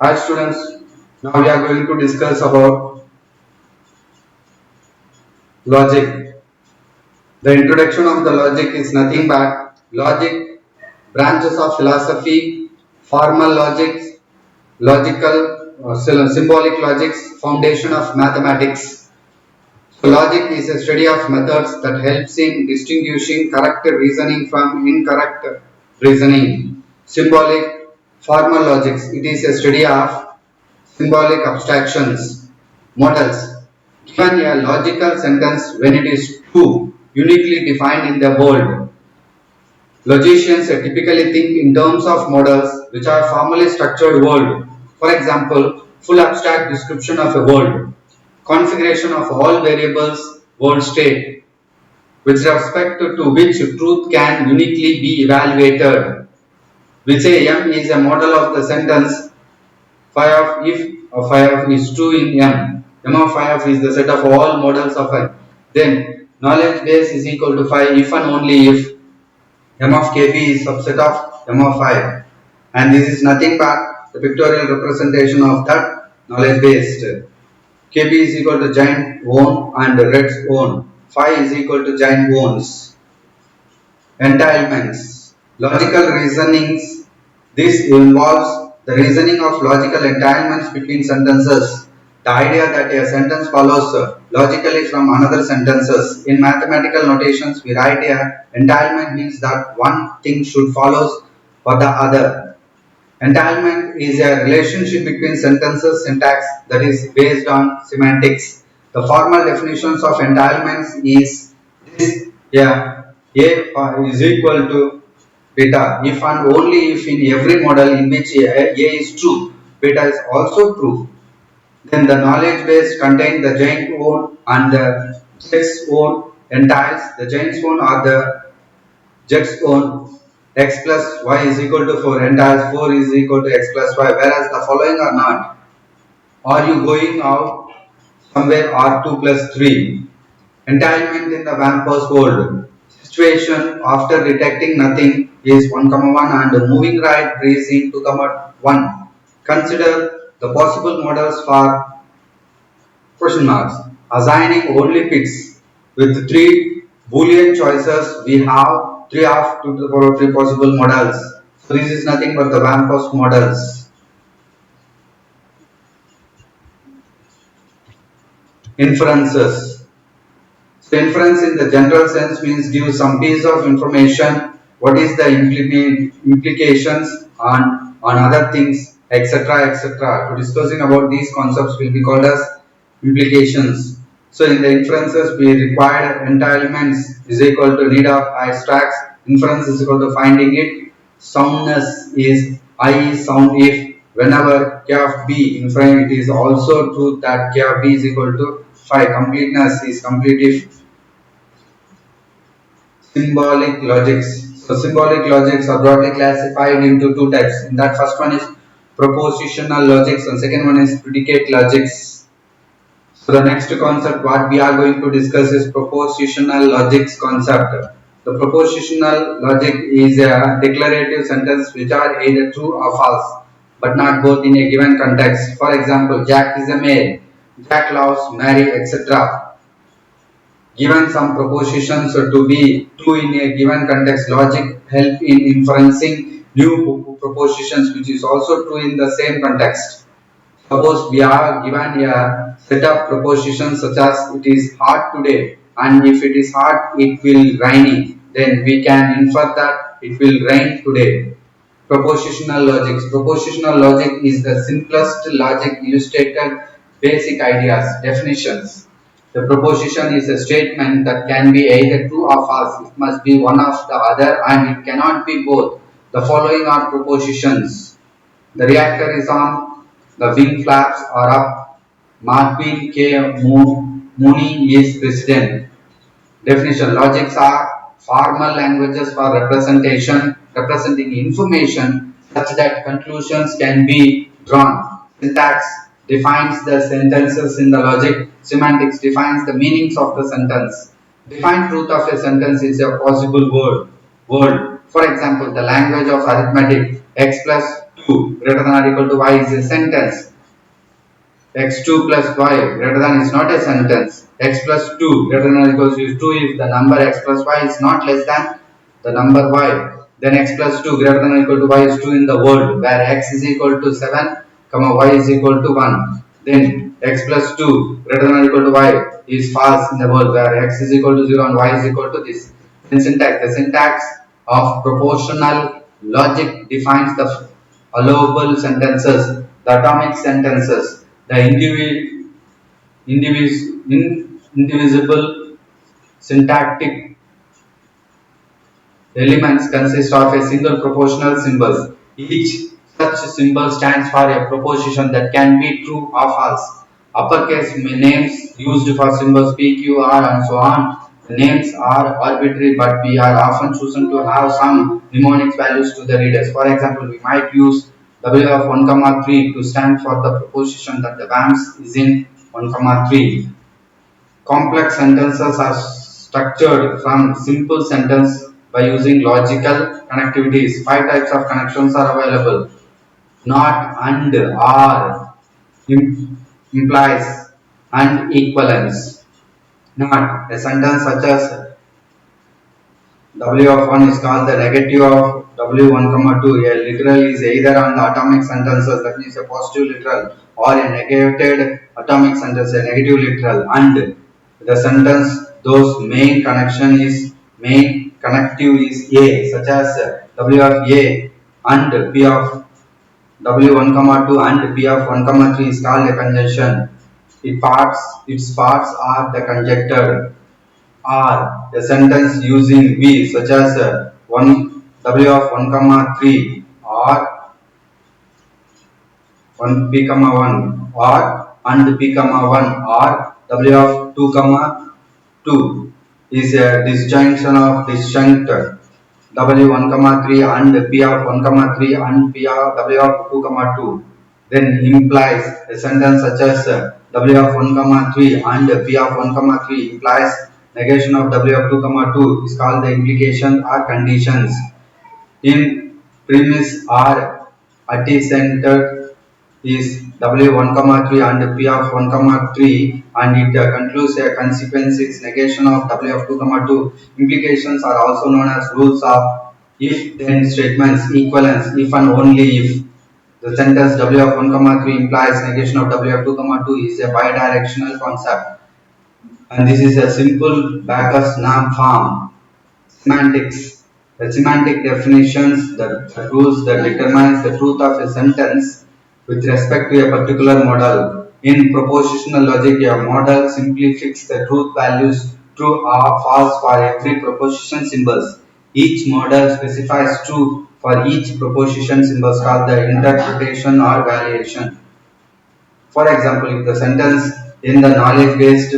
Hi students, now we are going to discuss about logic. The introduction of the logic is nothing but logic, branches of philosophy, formal logics, logical, symbolic logics, foundation of mathematics. So logic is a study of methods that helps in distinguishing correct reasoning from incorrect reasoning. Symbolic, formal logics. It is a study of symbolic abstractions, models. Given a logical sentence when it is true, uniquely defined in the world. Logicians typically think in terms of models which are formally structured world. For example, full abstract description of a world, configuration of all variables, world state, with respect to which truth can uniquely be evaluated. We say M is a model of the sentence phi of if phi of is true in M. M of phi of is the set of all models of M. Then knowledge base is equal to phi if and only if M of kb is subset of M of phi. And this is nothing but the pictorial representation of that knowledge based. Kb is equal to giant own and red's own. Phi is equal to giant owns. Entailments. Logical reasonings. This involves the reasoning of logical entailments between sentences. The idea that a sentence follows logically from another sentences. In mathematical notations, we write a entailment means that one thing should follow for the other. Entailment is a relationship between sentences syntax that is based on semantics. The formal definitions of entailments is this: A is equal to beta if and only if in every model in which A is true, beta is also true. Then the knowledge base contains the giant own and the jet's own entails. The giant's own are the jet's own. X plus y is equal to 4 entails 4 is equal to x plus y, whereas the following are not. Are you going out somewhere or 2 plus 3? Entailment in the vampir's world. Situation after detecting nothing is 1, 1 and moving right raising 2, 1. Consider the possible models for question marks. Assigning only picks with 3 boolean choices, we have 3 of 2 to the power of 3 possible models. So this is nothing but the Van-Post models. Inferences. So inference in the general sense means give some piece of information, what is the implications on other things, etc., etc. To discussing about these concepts will be called as implications. So in the inferences we require entailments is equal to need of abstracts, inference is equal to finding it, soundness is I is sound if whenever k of b inference it is also true that k of b is equal to phi, completeness is complete if symbolic logics. So symbolic logics are broadly classified into two types. In that first one is propositional logics and second one is predicate logics. So the next concept what we are going to discuss is propositional logics concept. The propositional logic is a declarative sentence which are either true or false, but not both in a given context. For example, Jack is a male, Jack loves Mary, etc. Given some propositions to be true in a given context, logic help in inferencing new propositions which is also true in the same context. Suppose we are given a set of propositions such as it is hot today and if it is hot it will rainy, then we can infer that it will rain today. Propositional logic. Propositional logic is the simplest logic illustrated basic ideas. Definitions. The proposition is a statement that can be either true or false. It must be one of the other and it cannot be both. The following are propositions. The reactor is on, the wing flaps are up, Marvin K. Mooney is president. Definition. Logics are formal languages for representation, representing information such that conclusions can be drawn. Syntax defines the sentences in the logic. Semantics defines the meanings of the sentence. Defined truth of a sentence is a possible world. For example, the language of arithmetic, x plus 2 greater than or equal to y is a sentence. X2 plus y greater than is not a sentence. X plus 2 greater than or equal to 2 if the number x plus y is not less than the number y. Then x plus 2 greater than or equal to y is 2 in the world where x is equal to 7, y is equal to 1. Then x plus 2 greater than or equal to y is false in the world where x is equal to 0 and y is equal to this. Then syntax. The syntax of propositional logic defines the allowable sentences, the atomic sentences, the indivisible syntactic elements consist of a single propositional symbol. Each such symbol stands for a proposition that can be true or false. Uppercase names used for symbols P, Q, R and so on. The names are arbitrary but we are often chosen to have some mnemonic values to the readers. For example, we might use W of 1, 3 to stand for the proposition that the VAMS is in 1, 3. Complex sentences are structured from simple sentence by using logical connectivities. 5 types of connections are available. Not, and, or, implies, and equivalence. Not a sentence such as W of 1 is called the negative of W1, 2. A literal is either on the atomic sentences, that means a positive literal, or a negated atomic sentence, a negative literal. And the sentence those main connective is A, such as W of A and P of W1, 2 and P of 1, 3 is called a conjunction. Its parts are the conjecture. Or a sentence using V such as 1 W of 1, 3 or 1 P, 1 or and P, 1 or W of 2, 2 is a disjunct W1, 3 and P of 1, 3 and P of W of 2, 2 then implies a sentence such as W of 1, 3 and P of 1, 3 implies negation of W of 2, 2 is called the implication or conditions. In premise or antecedent is W1, 3 and P of 1, 3 and it concludes a consequence is negation of W of 2, 2. Implications are also known as rules of if then statements, equivalence, if and only if. The sentence W of 1, 3 implies negation of W of 2, 2 is a bidirectional concept. And this is a simple Backus-Nahm form. Semantics. The semantic definitions, the rules that determines the truth of a sentence with respect to a particular model. In propositional logic, a model simply fixes the truth values true or false for every proposition symbols. Each model specifies true for each proposition symbols called the interpretation or variation. For example, if the sentence in the knowledge base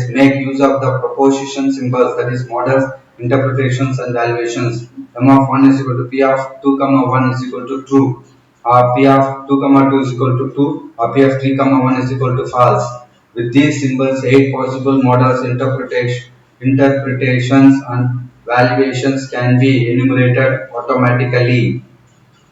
make use of the proposition symbols, that is models, interpretations and valuations. M of 1 is equal to P of 2, 1 is equal to true, or P of 2, 2 is equal to 2, or P of 3, 1 is equal to false. With these symbols, 8 possible models, interpretations and valuations can be enumerated automatically.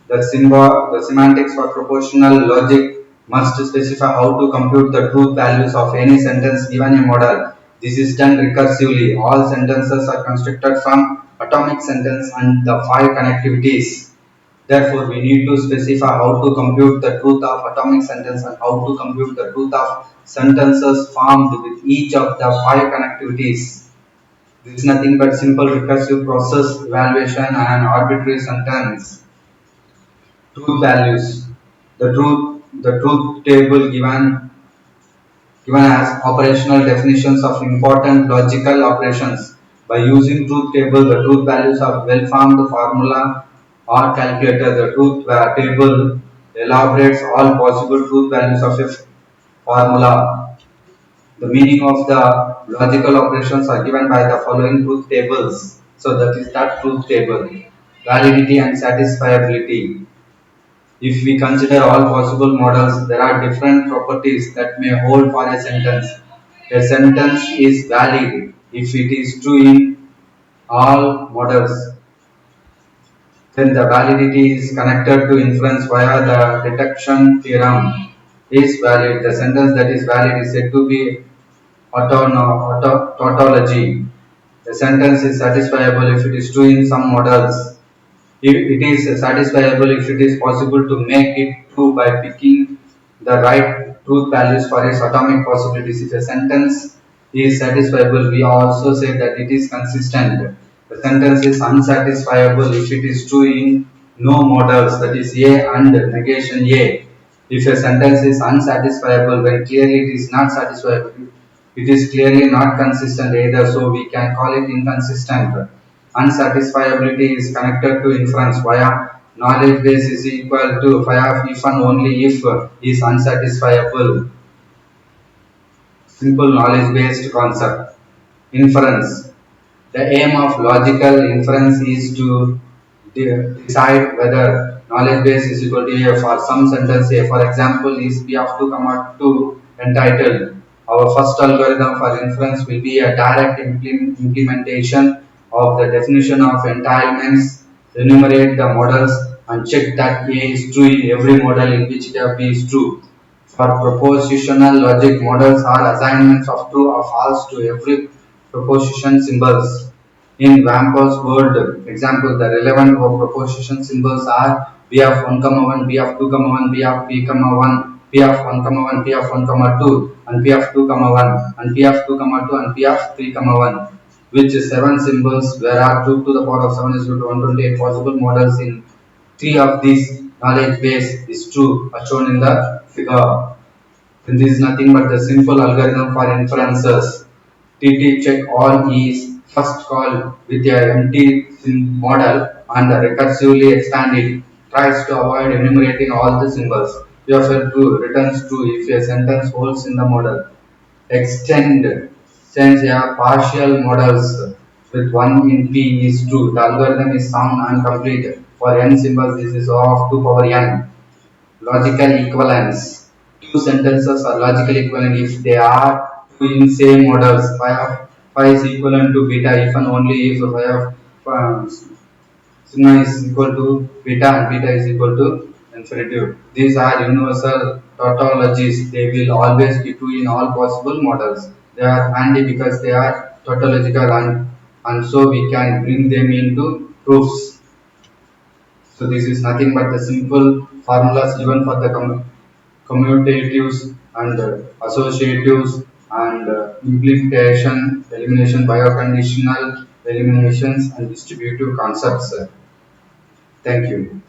The semantics for propositional logic must specify how to compute the truth values of any sentence given a model. This is done recursively. All sentences are constructed from atomic sentence and the 5 connectivities. Therefore, we need to specify how to compute the truth of atomic sentence and how to compute the truth of sentences formed with each of the 5 connectivities. This is nothing but simple recursive process evaluation and arbitrary sentence. Truth values. The truth table given as operational definitions of important logical operations. By using truth table, the truth values of well-formed formula are calculated. The truth table elaborates all possible truth values of a formula. The meaning of the logical operations are given by the following truth tables. So that is that truth table. Validity and satisfiability. If we consider all possible models, there are different properties that may hold for a sentence. A sentence is valid if it is true in all models. Then the validity is connected to inference via the deduction theorem is valid. The sentence that is valid is said to be tautology. The sentence is satisfiable if it is true in some models. If it is satisfiable if it is possible to make it true by picking the right truth values for its atomic possibilities. If a sentence is satisfiable, we also say that it is consistent. The sentence is unsatisfiable if it is true in no models, that is A and negation A. If a sentence is unsatisfiable when clearly it is not satisfiable, it is clearly not consistent either, so we can call it inconsistent. Unsatisfiability is connected to inference via knowledge base is equal to phi of if and only if is unsatisfiable. Simple knowledge based concept. Inference. The aim of logical inference is to decide whether knowledge base is equal to A for some sentence A. For example, is P of 2 comma 2 entitled. Our first algorithm for inference will be a direct implementation of the definition of entitlements, enumerate the models, and check that A is true in every model in which B is true. For propositional logic, models are assignments of true or false to every proposition symbols. In Wampo's world example, the relevant proposition symbols are B of 1, 1, B of 2, 1, B of P, 1, P of 1, 1, P of 1, 2, and P of 2, 1, and P of 2, 2, and P of 3, 1, which 7 symbols where are 2 to the power of 7 is equal to 128 possible models in 3 of these knowledge base is true as shown in the figure. And this is nothing but the simple algorithm for inferences. TT check all is first call with a empty model and recursively expand it. Tries to avoid enumerating all the symbols. UFL true returns true if a sentence holds in the model. Extend since a partial models with 1 in P is true. The algorithm is sound and complete. For n symbols, this is O of 2 power n. Logical equivalence. Two sentences are logically equivalent if they are in same models. Phi is equivalent to beta if and only if phi of sigma is equal to beta and beta is equal to infinitive. These are universal tautologies. They will always be true in all possible models. They are handy because they are tautological and so we can bring them into proofs. So this is nothing but the simple formulas given for the commutatives and associatives and implication, elimination, bioconditional eliminations and distributive concepts. Thank you.